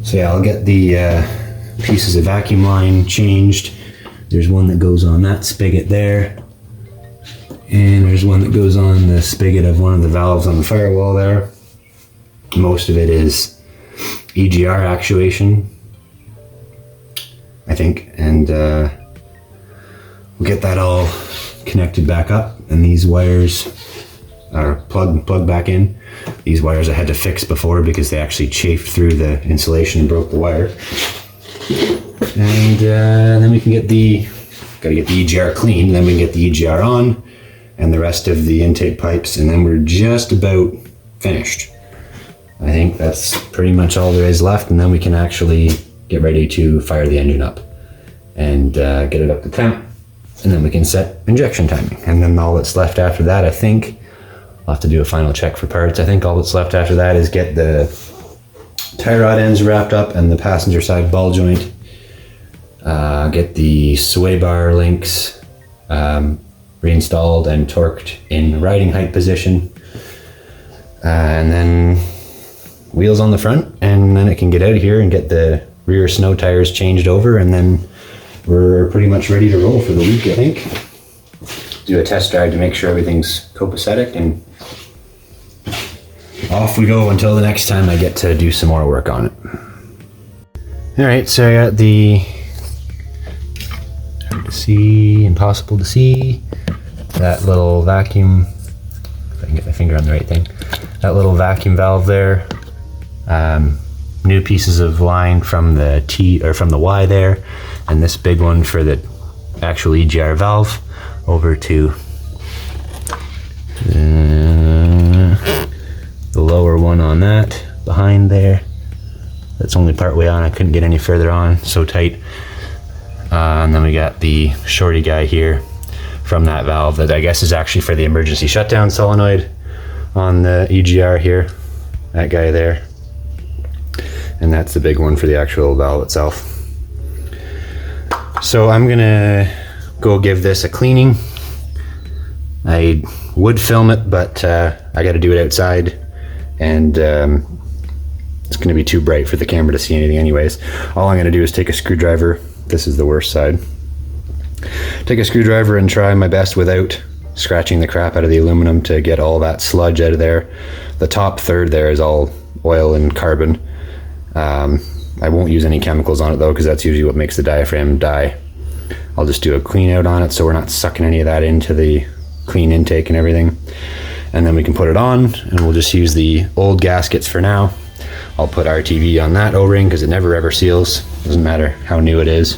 So yeah, I'll get the pieces of vacuum line changed. There's one that goes on that spigot there, and there's one that goes on the spigot of one of the valves on the firewall there. Most of it is EGR actuation, I think, and we'll get that all connected back up, and these wires are plugged back in. These wires I had to fix before because they actually chafed through the insulation and broke the wire. And then we can gotta get the EGR clean, then we can get the EGR on and the rest of the intake pipes, and then we're just about finished. I think that's pretty much all there is left, and then we can actually get ready to fire the engine up and get it up to temp, and then we can set injection timing. And then all that's left after that, I think, I'll have to do a final check for parts. I think all that's left after that is get the tie rod ends wrapped up and the passenger side ball joint, get the sway bar links reinstalled and torqued in riding height position, and then wheels on the front, and then it can get out of here and get the rear snow tires changed over, and then we're pretty much ready to roll for the week, I think. Do a test drive to make sure everything's copacetic, and off we go until the next time I get to do some more work on it. Alright, so I got the hard to see, impossible to see, that little vacuum, if I can get my finger on the right thing, that little vacuum valve there. New pieces of line from the T or from the Y there, and this big one for the actual EGR valve over to the lower one on that behind there. That's only part way on. I couldn't get any further on, so tight. And then we got the shorty guy here from that valve that I guess is actually for the emergency shutdown solenoid on the EGR here. That guy there. And that's the big one for the actual valve itself. So I'm gonna go give this a cleaning. I would film it, but I gotta do it outside, and it's gonna be too bright for the camera to see anything anyways. All I'm gonna do is take a screwdriver. This is the worst side. Take a screwdriver and try my best without scratching the crap out of the aluminum to get all that sludge out of there. The top third there is all oil and carbon. I won't use any chemicals on it though, because that's usually what makes the diaphragm die. I'll just do a clean out on it so we're not sucking any of that into the clean intake and everything. And then we can put it on, and we'll just use the old gaskets for now. I'll put RTV on that O-ring because it never ever seals. Doesn't matter how new it is.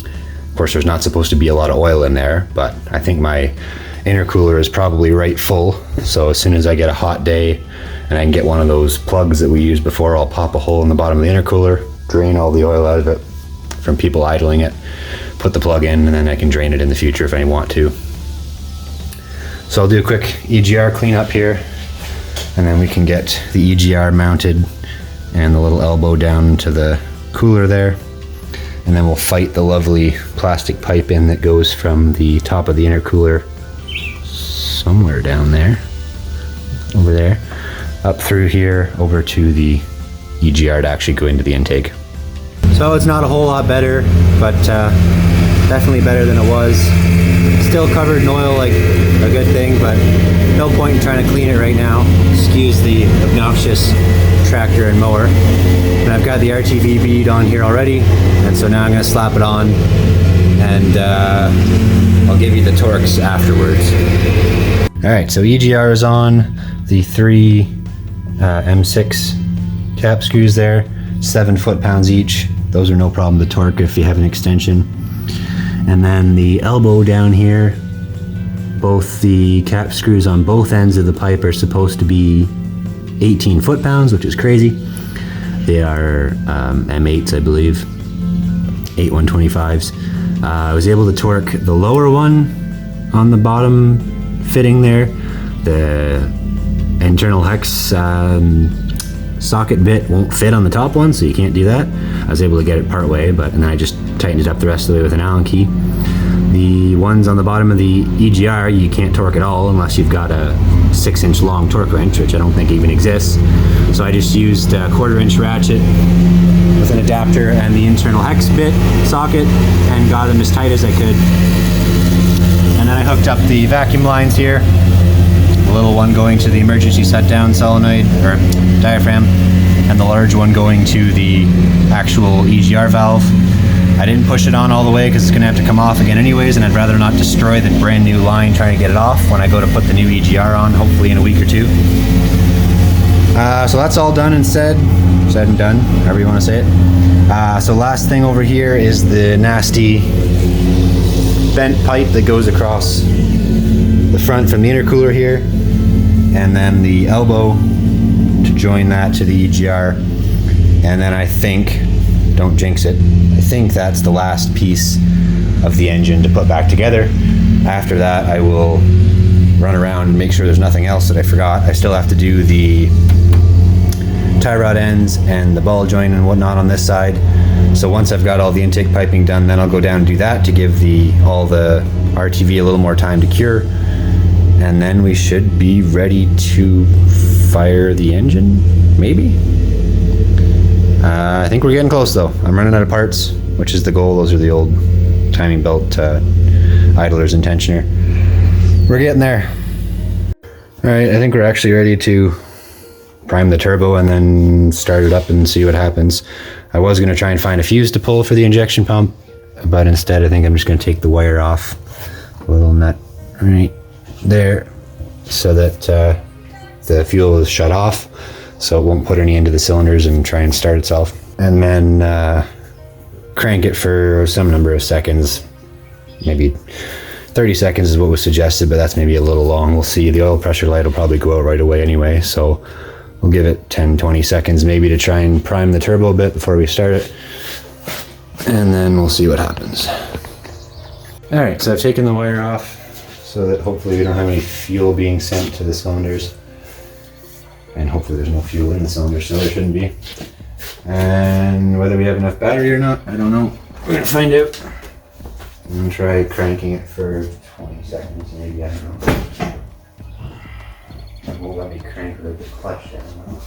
Of course, there's not supposed to be a lot of oil in there, but I think my intercooler is probably right full. So as soon as I get a hot day and I can get one of those plugs that we used before, I'll pop a hole in the bottom of the intercooler, drain all the oil out of it from people idling it, put the plug in, and then I can drain it in the future if I want to. So I'll do a quick EGR cleanup here, and then we can get the EGR mounted and the little elbow down to the cooler there, and then we'll fight the lovely plastic pipe in that goes from the top of the intercooler somewhere down there, over there, up through here over to the EGR to actually go into the intake. So it's not a whole lot better, but definitely better than it was. Still covered in oil, like a good thing, but no point in trying to clean it right now. Excuse the obnoxious tractor and mower. And I've got the RTV bead on here already, and so now I'm going to slap it on, and I'll give you the torques afterwards. Alright, so EGR is on. The 3 M6 cap screws there, 7 foot-pounds each. Those are no problem to torque if you have an extension. And then the elbow down here, both the cap screws on both ends of the pipe are supposed to be 18 foot-pounds, which is crazy. They are M8s, I believe, 8 125s. I was able to torque the lower one on the bottom fitting there. The internal hex socket bit won't fit on the top one, so you can't do that. I was able to get it part way, and then I just tightened it up the rest of the way with an Allen key. The ones on the bottom of the EGR, you can't torque at all unless you've got a 6-inch long torque wrench, which I don't think even exists. So I just used a 1/4-inch ratchet with an adapter and the internal hex bit socket and got them as tight as I could. And then I hooked up the vacuum lines here. The little one going to the emergency shutdown solenoid or diaphragm, and the large one going to the actual EGR valve. I didn't push it on all the way because it's going to have to come off again anyways, and I'd rather not destroy the brand new line trying to get it off when I go to put the new EGR on, hopefully in a week or two. So that's all done and said and done, however you want to say it. So last thing over here is the nasty bent pipe that goes across the front from the intercooler here, and then the elbow to join that to the EGR. And then I think, don't jinx it, I think that's the last piece of the engine to put back together. After that, I will run around and make sure there's nothing else that I forgot. I still have to do the tie rod ends and the ball joint and whatnot on this side. So once I've got all the intake piping done, then I'll go down and do that to give all the RTV a little more time to cure. And then we should be ready to fire the engine, maybe? I think we're getting close though. I'm running out of parts, which is the goal. Those are the old timing belt idlers and tensioner. We're getting there. All right, I think we're actually ready to prime the turbo and then start it up and see what happens. I was going to try and find a fuse to pull for the injection pump, but instead I think I'm just going to take the wire off, a little nut right there, so that the fuel is shut off, so it won't put any into the cylinders and try and start itself. And then crank it for some number of seconds, maybe 30 seconds is what was suggested, but that's maybe a little long. We'll see. The oil pressure light will probably go out right away anyway, so we'll give it 10-20 seconds maybe to try and prime the turbo a bit before we start it, and then we'll see what happens. All right, so I've taken the wire off so that hopefully we don't have any fuel being sent to the cylinders, and hopefully there's no fuel in the cylinder, so there shouldn't be. And whether we have enough battery or not, I don't know. We're gonna find out. I'm gonna try cranking it for 20 seconds maybe, I don't know. It won't let me crank with the clutch down though.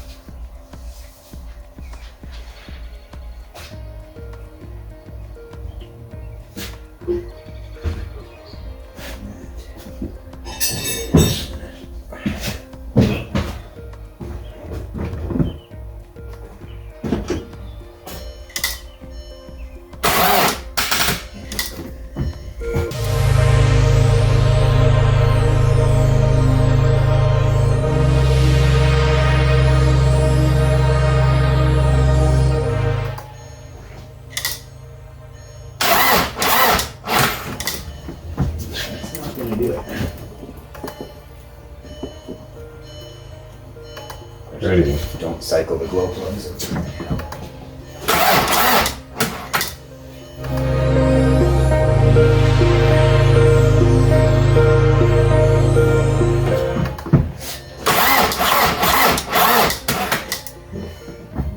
Ready. Don't cycle the glow plugs.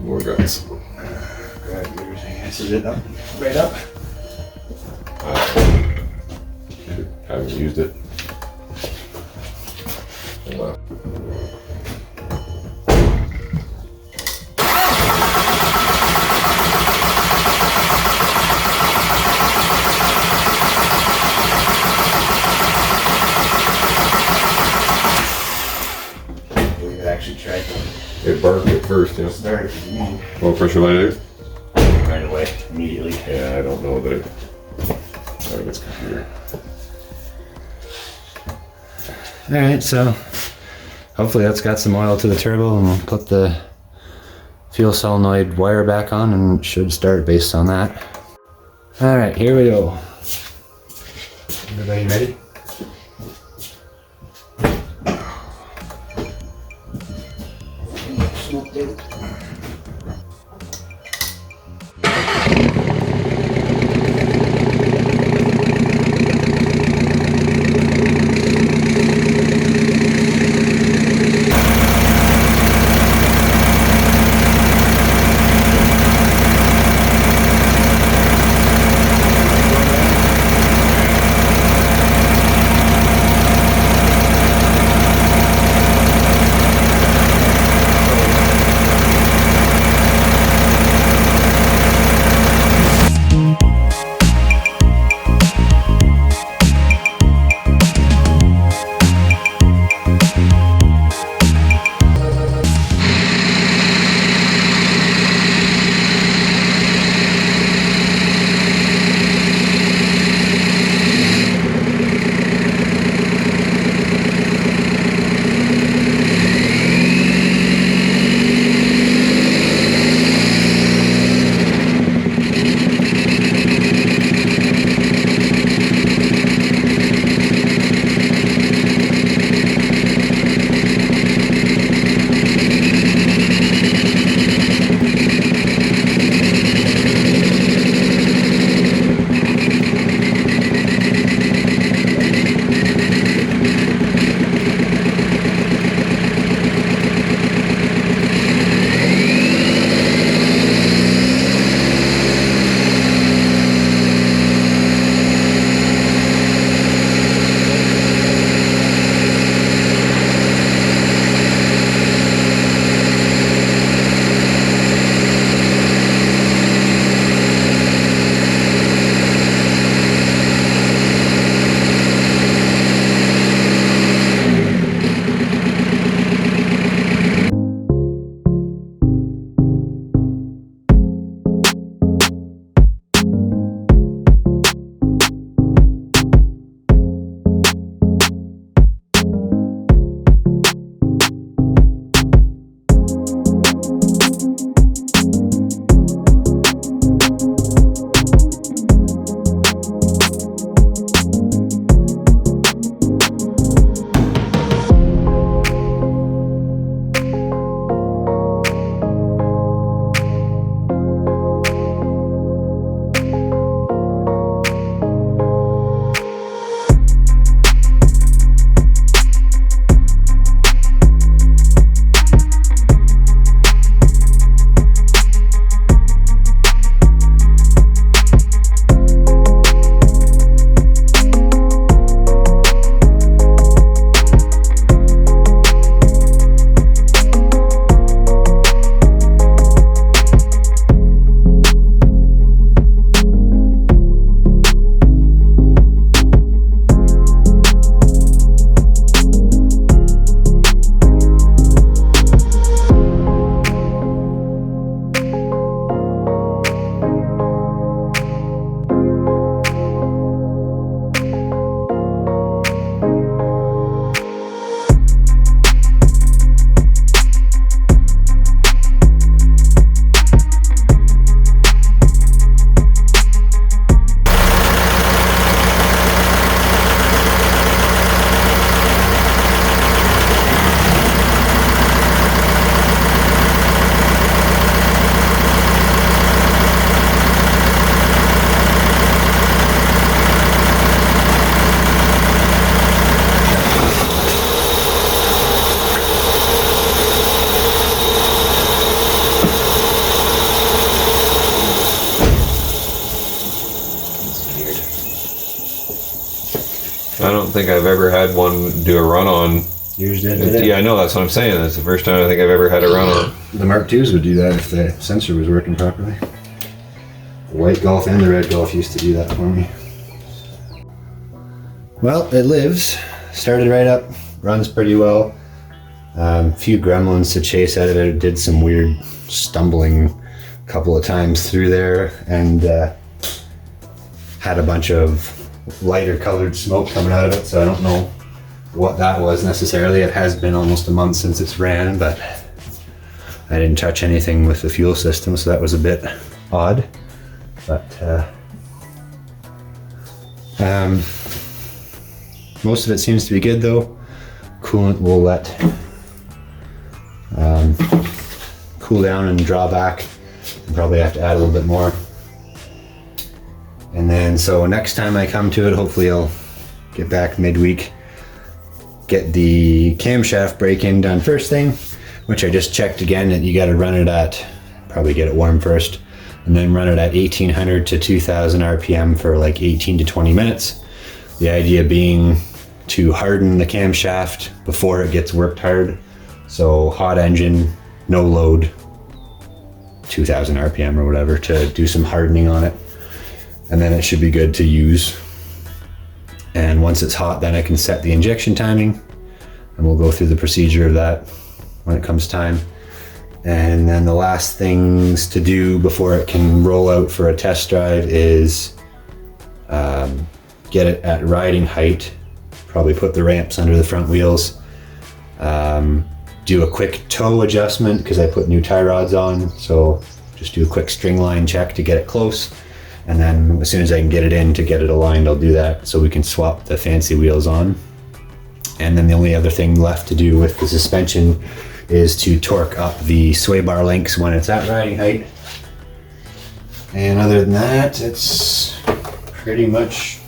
More guns. Grab everything. This is it up. Right up. Haven't used it. Wow. Actually tried to It burnt at first, yeah. start Low pressure light out? right away, immediately. Yeah, I don't know that it. Out of its computer. Alright, so hopefully that's got some oil to the turbo, and we'll put the fuel solenoid wire back on and it should start based on that. Alright, here we go. Everybody ready? think I've ever had one do a run on. Yours did today? Yeah, I know, that's what I'm saying. That's the first time I think I've ever had a run on. The Mark IIs would do that if the sensor was working properly. The white Golf and the red Golf used to do that for me. Well, it lives. Started right up, runs pretty well. A few gremlins to chase out of it. Did some weird stumbling a couple of times through there, and had a bunch of lighter colored smoke coming out of it, so I don't know what that was necessarily. It has been almost a month since it's ran, but I didn't touch anything with the fuel system, so that was a bit odd. But most of it seems to be good though. Coolant will let cool down and draw back. I'll probably have to add a little bit more. And then, so next time I come to it, hopefully I'll get back midweek, get the camshaft break-in done first thing, which I just checked again that you got to run it at, probably get it warm first, and then run it at 1800 to 2000 RPM for like 18 to 20 minutes. The idea being to harden the camshaft before it gets worked hard. So hot engine, no load, 2000 RPM or whatever, to do some hardening on it. And then it should be good to use. And once it's hot, then I can set the injection timing, and we'll go through the procedure of that when it comes time. And then the last things to do before it can roll out for a test drive is get it at riding height, probably put the ramps under the front wheels, do a quick toe adjustment because I put new tie rods on, so just do a quick string line check to get it close. And then as soon as I can get it in to get it aligned, I'll do that so we can swap the fancy wheels on. And then the only other thing left to do with the suspension is to torque up the sway bar links when it's at riding height. And other than that, it's pretty much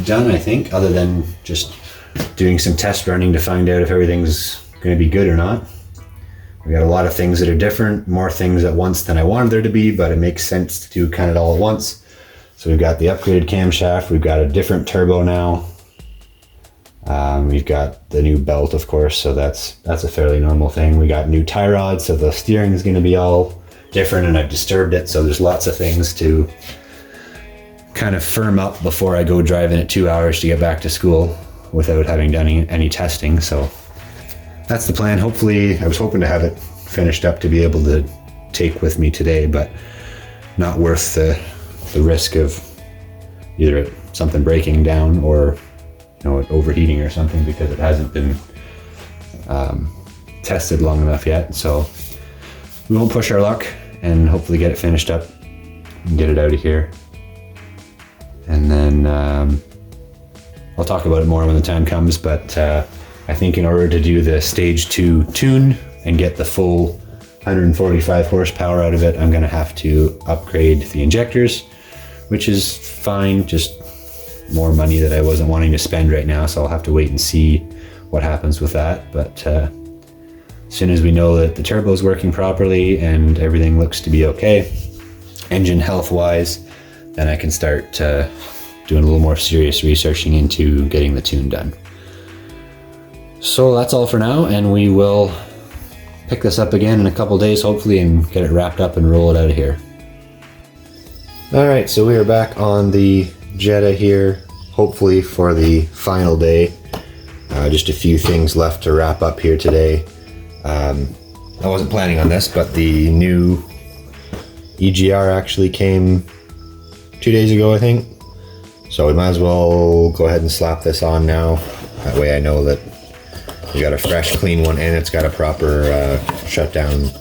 done, I think, other than just doing some test running to find out if everything's going to be good or not. We got a lot of things that are different, more things at once than I wanted there to be, but it makes sense to do kind of all at once. So we've got the upgraded camshaft, we've got a different turbo now. We've got the new belt, of course, so that's a fairly normal thing. We got new tie rods, so the steering is going to be all different, and I've disturbed it, so there's lots of things to kind of firm up before I go driving it 2 hours to get back to school without having done any testing. So that's the plan. Hopefully, I was hoping to have it finished up to be able to take with me today, but not worth the risk of either something breaking down or it overheating or something, because it hasn't been tested long enough yet. So we won't push our luck and hopefully get it finished up and get it out of here. And then I'll talk about it more when the time comes, but I think in order to do the stage 2 tune and get the full 145 horsepower out of it, I'm going to have to upgrade the injectors, which is fine, just more money that I wasn't wanting to spend right now, so I'll have to wait and see what happens with that. But as soon as we know that the turbo is working properly and everything looks to be okay, engine health wise, then I can start doing a little more serious researching into getting the tune done. So that's all for now, and we will pick this up again in a couple days hopefully and get it wrapped up and roll it out of here. Alright, so we are back on the Jetta here, hopefully for the final day. Just a few things left to wrap up here today. I wasn't planning on this, but the new EGR actually came 2 days ago, I think. So we might as well go ahead and slap this on now. That way I know that we got a fresh, clean one, and it's got a proper shutdown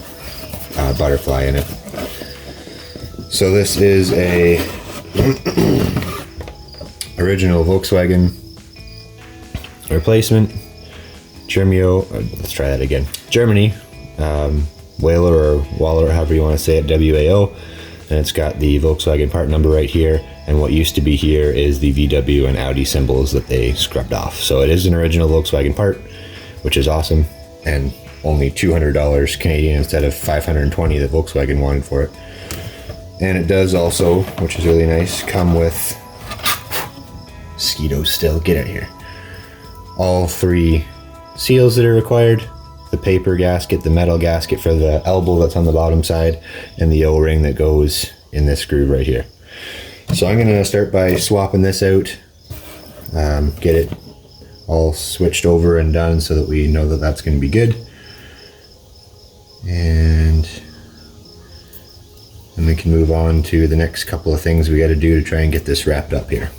butterfly in it. So this is a original Volkswagen replacement, let's try that again. Germany, Whaler or Waller, however you want to say it, WAO, and it's got the Volkswagen part number right here, and what used to be here is the VW and Audi symbols that they scrubbed off. So it is an original Volkswagen part, which is awesome, and only $200 Canadian instead of $520 that Volkswagen wanted for it. And it does also, which is really nice, come with Mosquitoes still, get out here. All 3 seals that are required. The paper gasket, the metal gasket for the elbow that's on the bottom side, and the O-ring that goes in this groove right here. So I'm gonna start by swapping this out, get it all switched over and done so that we know that that's gonna be good. And then we can move on to the next couple of things we gotta do to try and get this wrapped up here.